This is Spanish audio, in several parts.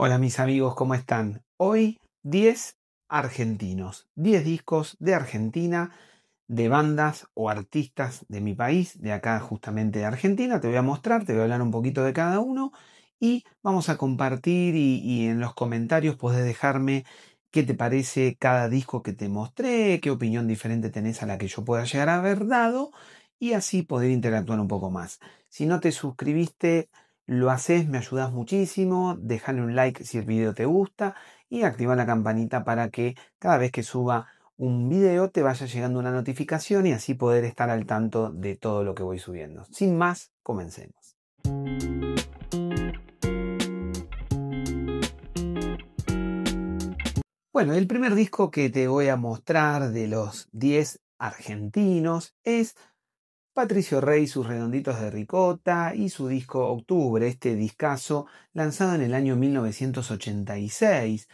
Hola mis amigos, ¿cómo están? Hoy 10 argentinos, 10 discos de Argentina, de bandas o artistas de mi país, de acá justamente de Argentina. Te voy a mostrar, te voy a hablar un poquito de cada uno y vamos a compartir y en los comentarios podés dejarme qué te parece cada disco que te mostré, qué opinión diferente tenés a la que yo pueda llegar a haber dado y así poder interactuar un poco más. Si no te suscribiste, lo haces, me ayudas muchísimo, déjale un like si el video te gusta y activa la campanita para que cada vez que suba un video te vaya llegando una notificación y así poder estar al tanto de todo lo que voy subiendo. Sin más, comencemos. Bueno, el primer disco que te voy a mostrar de los 10 argentinos es Patricio Rey, sus redonditos de ricota y su disco Octubre, este discazo lanzado en el año 1986.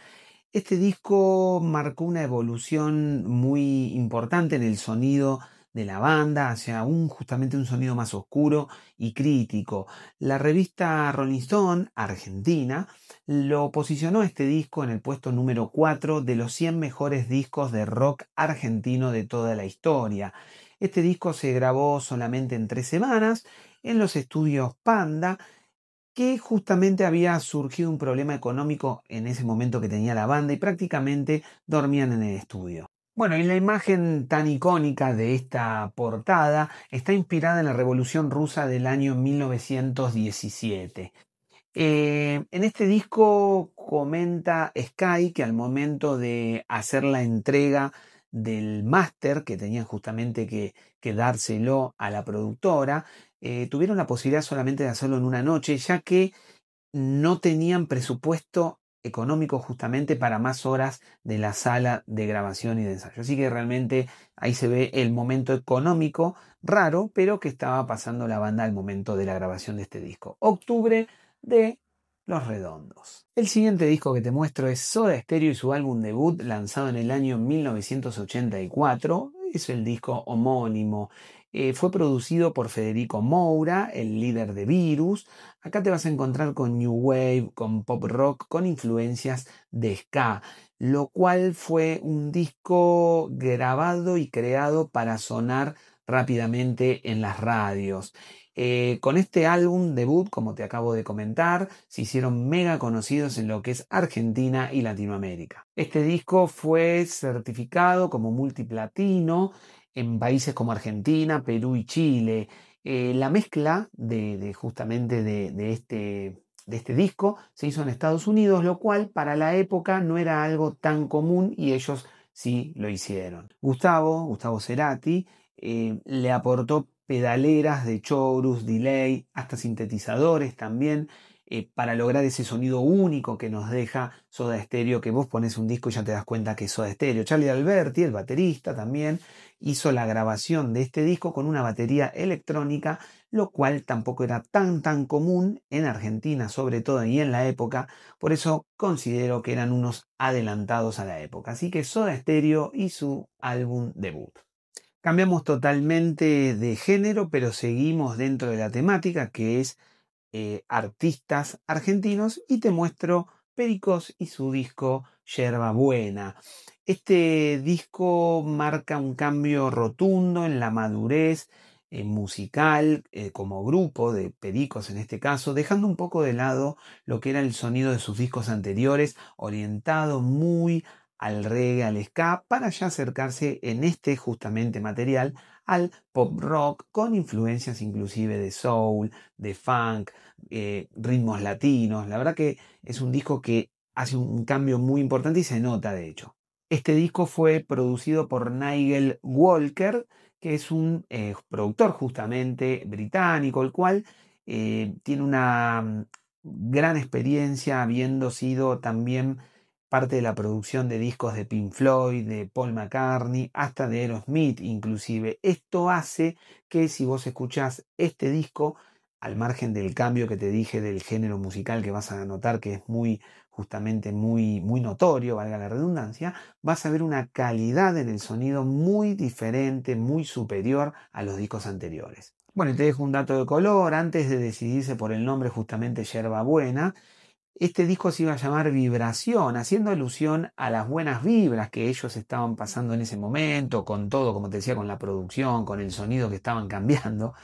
Este disco marcó una evolución muy importante en el sonido de la banda, hacia justamente un sonido más oscuro y crítico. La revista Rolling Stone, Argentina, lo posicionó este disco en el puesto número 4 de los 100 mejores discos de rock argentino de toda la historia. Este disco se grabó solamente en 3 semanas en los estudios Panda, que justamente había surgido un problema económico en ese momento que tenía la banda y prácticamente dormían en el estudio. Bueno, y la imagen tan icónica de esta portada está inspirada en la Revolución Rusa del año 1917. En este disco comenta Sky que al momento de hacer la entrega del máster, que tenían justamente que dárselo a la productora, tuvieron la posibilidad solamente de hacerlo en una noche, ya que no tenían presupuesto económico justamente para más horas de la sala de grabación y de ensayo. Así que realmente ahí se ve el momento económico raro, pero que estaba pasando la banda al momento de la grabación de este disco. Octubre de Los Redondos. El siguiente disco que te muestro es Soda Stereo y su álbum debut lanzado en el año 1984. Es el disco homónimo. Fue producido por Federico Moura, el líder de Virus. Acá te vas a encontrar con New Wave, con pop rock, con influencias de ska, lo cual fue un disco grabado y creado para sonar rápidamente en las radios. Con este álbum debut, como te acabo de comentar, se hicieron mega conocidos en lo que es Argentina y Latinoamérica. Este disco fue certificado como multiplatino en países como Argentina, Perú y Chile. La mezcla justamente de este disco se hizo en Estados Unidos, lo cual para la época no era algo tan común y ellos sí lo hicieron. Gustavo Cerati, le aportó pedaleras de chorus, delay, hasta sintetizadores también, para lograr ese sonido único que nos deja Soda Stereo, que vos pones un disco y ya te das cuenta que es Soda Stereo. Charlie Alberti, el baterista también, hizo la grabación de este disco con una batería electrónica, lo cual tampoco era tan común en Argentina, sobre todo y en la época, por eso considero que eran unos adelantados a la época. Así que Soda Stereo y su álbum debut. Cambiamos totalmente de género, pero seguimos dentro de la temática que es artistas argentinos y te muestro Pericos y su disco Yerba Buena. Este disco marca un cambio rotundo en la madurez musical como grupo de Pericos en este caso, dejando un poco de lado lo que era el sonido de sus discos anteriores, orientado muy al reggae, al ska, para ya acercarse en este justamente material al pop rock con influencias inclusive de soul, de funk, ritmos latinos. La verdad que es un disco que hace un cambio muy importante y se nota de hecho. Este disco fue producido por Nigel Walker, que es un productor justamente británico, el cual tiene una gran experiencia habiendo sido también parte de la producción de discos de Pink Floyd, de Paul McCartney, hasta de Aerosmith inclusive. Esto hace que si vos escuchás este disco, al margen del cambio que te dije del género musical que vas a notar que es justamente muy notorio, valga la redundancia, vas a ver una calidad en el sonido muy diferente, muy superior a los discos anteriores. Bueno, y te dejo un dato de color, antes de decidirse por el nombre justamente Yerba Buena, Este disco se iba a llamar Vibración, haciendo alusión a las buenas vibras que ellos estaban pasando en ese momento, con todo, como te decía, con la producción, con el sonido que estaban cambiando.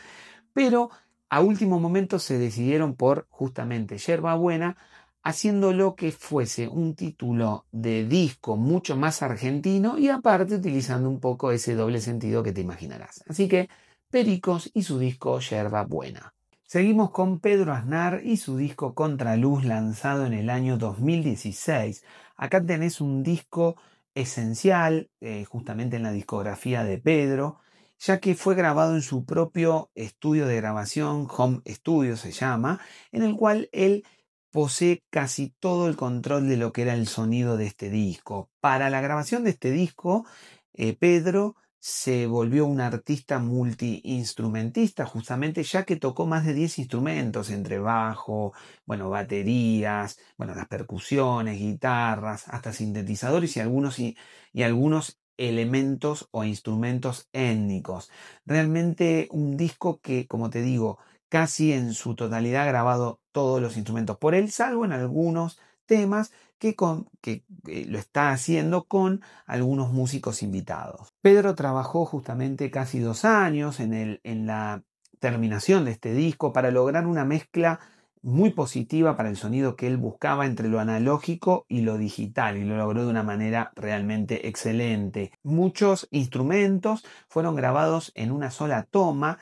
Pero a último momento se decidieron por justamente Yerba Buena, haciéndolo que fuese un título de disco mucho más argentino y aparte utilizando un poco ese doble sentido que te imaginarás. Así que Pericos y su disco Yerba Buena. Seguimos con Pedro Aznar y su disco Contraluz, lanzado en el año 2016. Acá tenés un disco esencial, justamente en la discografía de Pedro, ya que fue grabado en su propio estudio de grabación, Home Studio se llama, en el cual él posee casi todo el control de lo que era el sonido de este disco. Para la grabación de este disco, Pedro se volvió un artista multiinstrumentista, justamente ya que tocó más de 10 instrumentos, entre bajo, bueno, baterías, bueno, las percusiones, guitarras, hasta sintetizadores y algunos elementos o instrumentos étnicos. Realmente un disco que, como te digo, casi en su totalidad ha grabado todos los instrumentos por él, salvo en algunos temas que lo está haciendo con algunos músicos invitados. Pedro trabajó justamente casi 2 años en la terminación de este disco para lograr una mezcla muy positiva para el sonido que él buscaba entre lo analógico y lo digital, y lo logró de una manera realmente excelente. Muchos instrumentos fueron grabados en una sola toma,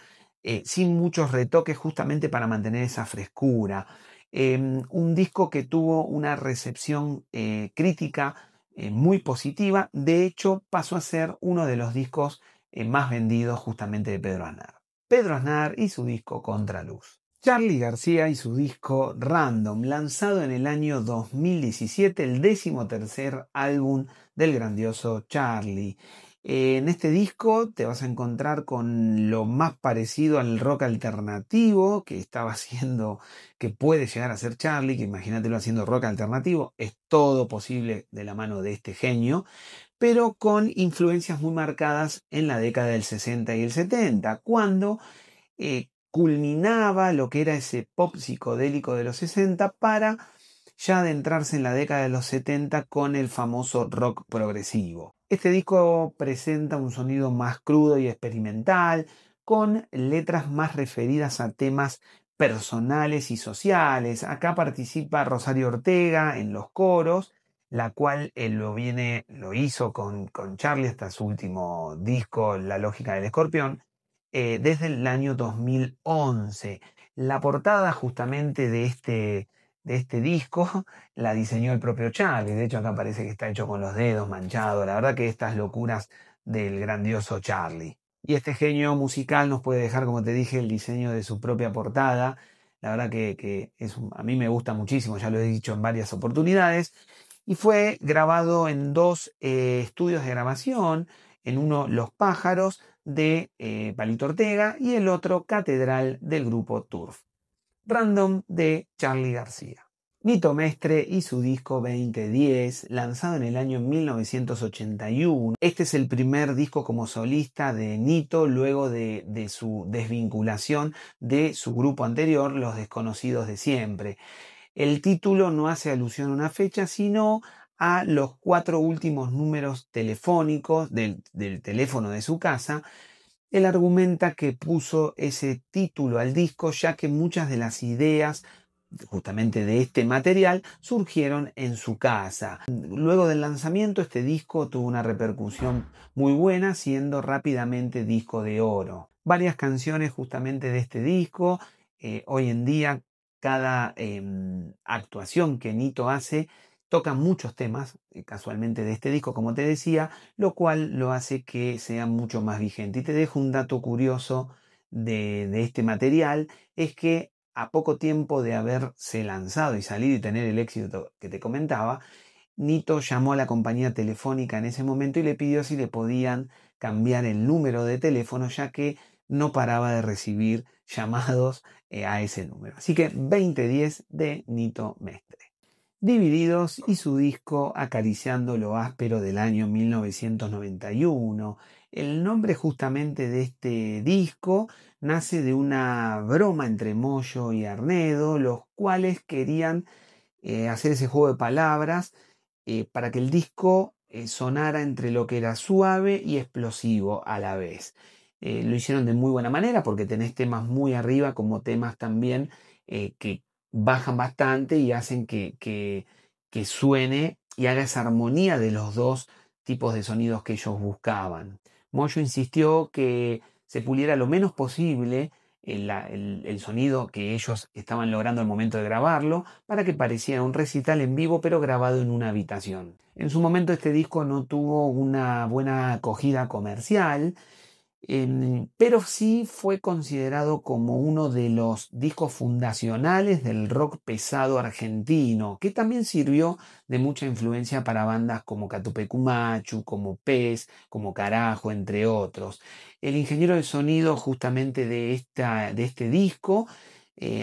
sin muchos retoques, justamente para mantener esa frescura. Un disco que tuvo una recepción crítica muy positiva. De hecho, pasó a ser uno de los discos más vendidos justamente de Pedro Aznar. Pedro Aznar y su disco Contraluz. Charly García y su disco Random, lanzado en el año 2017, el 13º álbum del grandioso Charly. En este disco te vas a encontrar con lo más parecido al rock alternativo que estaba haciendo, que puede llegar a ser Charly, que imagínatelo haciendo rock alternativo, es todo posible de la mano de este genio, pero con influencias muy marcadas en la década del 60 y el 70, cuando culminaba lo que era ese pop psicodélico de los 60 para ya adentrarse en la década de los 70 con el famoso rock progresivo. Este disco presenta un sonido más crudo y experimental, con letras más referidas a temas personales y sociales. Acá participa Rosario Ortega en los coros, la cual él lo hizo con Charly hasta su último disco, La Lógica del Escorpión, desde el año 2011. La portada justamente de este disco la diseñó el propio Charly. De hecho, acá parece que está hecho con los dedos manchados. La verdad que estas locuras del grandioso Charly. Y este genio musical nos puede dejar, como te dije, el diseño de su propia portada. La verdad que a mí me gusta muchísimo, ya lo he dicho en varias oportunidades. Y fue grabado en dos estudios de grabación. En uno, Los Pájaros, de Palito Ortega, y el otro, Catedral, del grupo Turf. Random, de Charly García. Nito Mestre y su disco 2010, lanzado en el año 1981. Este es el primer disco como solista de Nito luego de su desvinculación de su grupo anterior, Los Desconocidos de Siempre. El título no hace alusión a una fecha, sino a los 4 últimos números telefónicos del teléfono de su casa. Él argumenta que puso ese título al disco ya que muchas de las ideas justamente de este material surgieron en su casa. Luego del lanzamiento, este disco tuvo una repercusión muy buena, siendo rápidamente disco de oro. Varias canciones justamente de este disco, hoy en día cada actuación que Nito hace toca muchos temas, casualmente de este disco, como te decía, lo cual lo hace que sea mucho más vigente. Y te dejo un dato curioso de este material, es que a poco tiempo de haberse lanzado y salir y tener el éxito que te comentaba, Nito llamó a la compañía telefónica en ese momento y le pidió si le podían cambiar el número de teléfono, ya que no paraba de recibir llamados a ese número. Así que 2010 de Nito Mestre. Divididos y su disco Acariciando lo áspero del año 1991. El nombre justamente de este disco nace de una broma entre Moyo y Arnedo, los cuales querían hacer ese juego de palabras para que el disco sonara entre lo que era suave y explosivo a la vez. Lo hicieron de muy buena manera porque tenés temas muy arriba como temas también que bajan bastante y hacen que suene y haga esa armonía de los dos tipos de sonidos que ellos buscaban. Moyo insistió que se puliera lo menos posible el sonido que ellos estaban logrando al momento de grabarlo para que pareciera un recital en vivo pero grabado en una habitación. En su momento este disco no tuvo una buena acogida comercial, pero sí fue considerado como uno de los discos fundacionales del rock pesado argentino, que también sirvió de mucha influencia para bandas como Catupecumachu, como Pez, como Carajo, entre otros. El ingeniero de sonido justamente de este disco,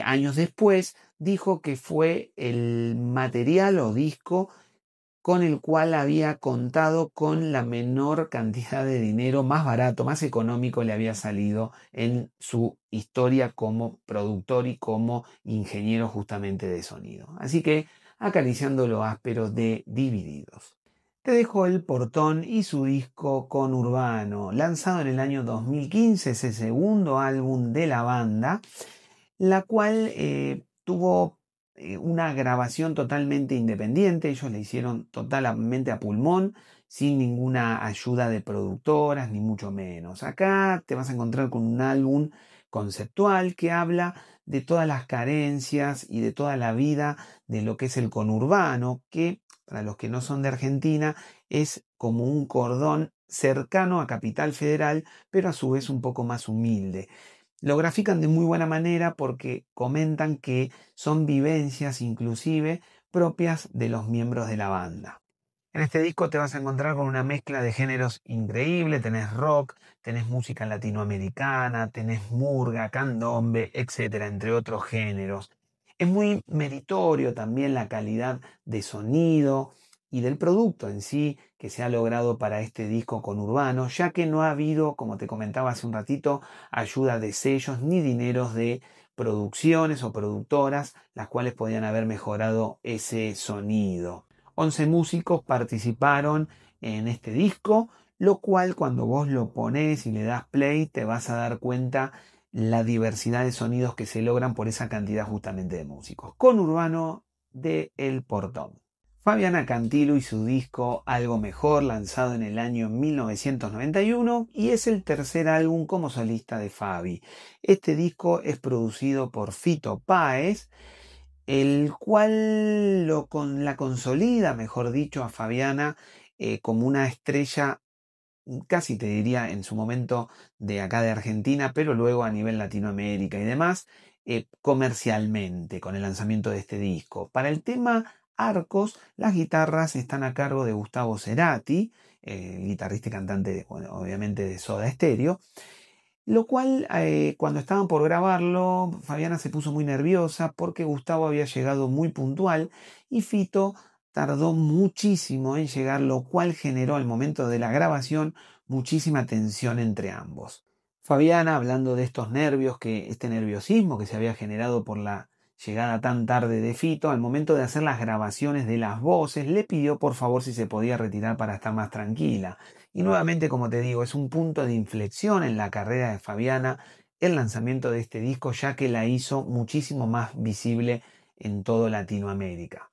años después, dijo que fue el material o disco con el cual había contado con la menor cantidad de dinero, más barato, más económico le había salido en su historia como productor y como ingeniero justamente de sonido. Así que acariciando lo áspero de Divididos. Te dejo El Portón y su disco Conurbano, lanzado en el año 2015, ese segundo álbum de la banda, la cual tuvo una grabación totalmente independiente. Ellos la hicieron totalmente a pulmón, sin ninguna ayuda de productoras, ni mucho menos. Acá te vas a encontrar con un álbum conceptual que habla de todas las carencias y de toda la vida de lo que es el conurbano, que para los que no son de Argentina es como un cordón cercano a Capital Federal, pero a su vez un poco más humilde. Lo grafican de muy buena manera porque comentan que son vivencias inclusive propias de los miembros de la banda. En este disco te vas a encontrar con una mezcla de géneros increíble, tenés rock, tenés música latinoamericana, tenés murga, candombe, etcétera, entre otros géneros. Es muy meritorio también la calidad de sonido y del producto en sí que se ha logrado para este disco conurbano, ya que no ha habido, como te comentaba hace un ratito, ayuda de sellos ni dineros de producciones o productoras, las cuales podían haber mejorado ese sonido. 11 músicos participaron en este disco, lo cual cuando vos lo pones y le das play te vas a dar cuenta la diversidad de sonidos que se logran por esa cantidad justamente de músicos. Conurbano de El Portón. Fabiana Cantilo y su disco Algo Mejor, lanzado en el año 1991, y es el tercer álbum como solista de Fabi. Este disco es producido por Fito Páez, el cual la consolida, mejor dicho, a Fabiana como una estrella, casi te diría en su momento de acá de Argentina, pero luego a nivel Latinoamérica y demás, comercialmente con el lanzamiento de este disco. Para el tema Arcos, las guitarras están a cargo de Gustavo Cerati, guitarrista y cantante, bueno, obviamente de Soda Stereo, lo cual, cuando estaban por grabarlo, Fabiana se puso muy nerviosa porque Gustavo había llegado muy puntual y Fito tardó muchísimo en llegar, lo cual generó al momento de la grabación muchísima tensión entre ambos. Fabiana, hablando de estos nervios, este nerviosismo que se había generado por la llegada tan tarde de Fito, al momento de hacer las grabaciones de las voces, le pidió por favor si se podía retirar para estar más tranquila. Y nuevamente, como te digo, es un punto de inflexión en la carrera de Fabiana el lanzamiento de este disco, ya que la hizo muchísimo más visible en todo Latinoamérica.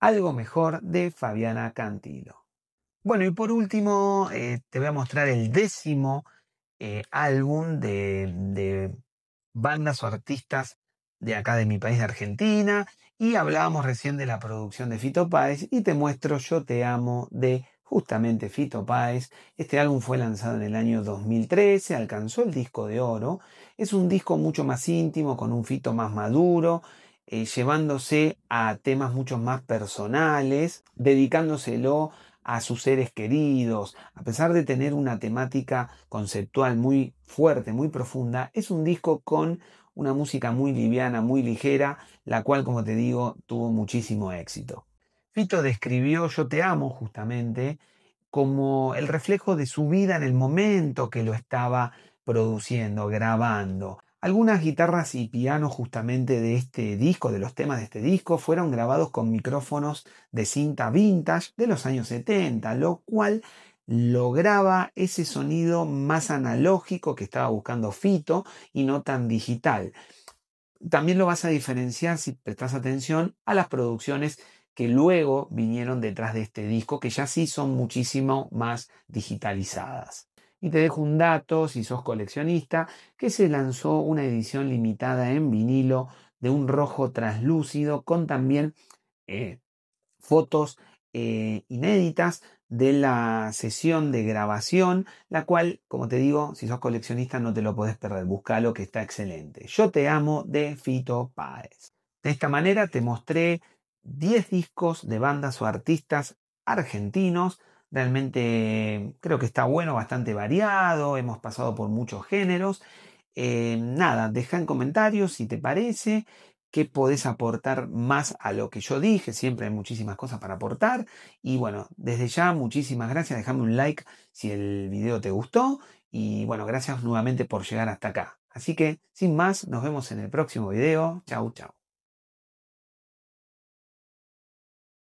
Algo mejor de Fabiana Cantilo. Bueno, y por último, te voy a mostrar el décimo álbum de bandas o artistas de acá de mi país, de Argentina, y hablábamos recién de la producción de Fito Páez y te muestro Yo Te Amo de justamente Fito Páez. Este álbum fue lanzado en el año 2013, alcanzó el disco de oro. Es un disco mucho más íntimo, con un Fito más maduro, llevándose a temas mucho más personales, dedicándoselo a sus seres queridos. A pesar de tener una temática conceptual muy fuerte, muy profunda, es un disco con una música muy liviana, muy ligera, la cual, como te digo, tuvo muchísimo éxito. Fito describió Yo Te Amo justamente como el reflejo de su vida en el momento que lo estaba produciendo, grabando. Algunas guitarras y pianos justamente de este disco, de los temas de este disco, fueron grabados con micrófonos de cinta vintage de los años 70, lo cual lograba ese sonido más analógico que estaba buscando Fito y no tan digital. También lo vas a diferenciar si prestas atención a las producciones que luego vinieron detrás de este disco, que ya sí son muchísimo más digitalizadas. Y te dejo un dato, si sos coleccionista, que se lanzó una edición limitada en vinilo de un rojo translúcido con también eh, fotos inéditas de la sesión de grabación, la cual, como te digo, si sos coleccionista no te lo podés perder, buscalo que está excelente. Yo te amo de Fito Páez. De esta manera te mostré 10 discos de bandas o artistas argentinos. Realmente creo que está bueno, bastante variado, hemos pasado por muchos géneros. Nada, deja en comentarios si te parece qué podés aportar más a lo que yo dije. Siempre hay muchísimas cosas para aportar. Y bueno, desde ya muchísimas gracias. Dejame un like si el video te gustó. Y bueno, gracias nuevamente por llegar hasta acá. Así que, sin más, nos vemos en el próximo video. Chau, chau.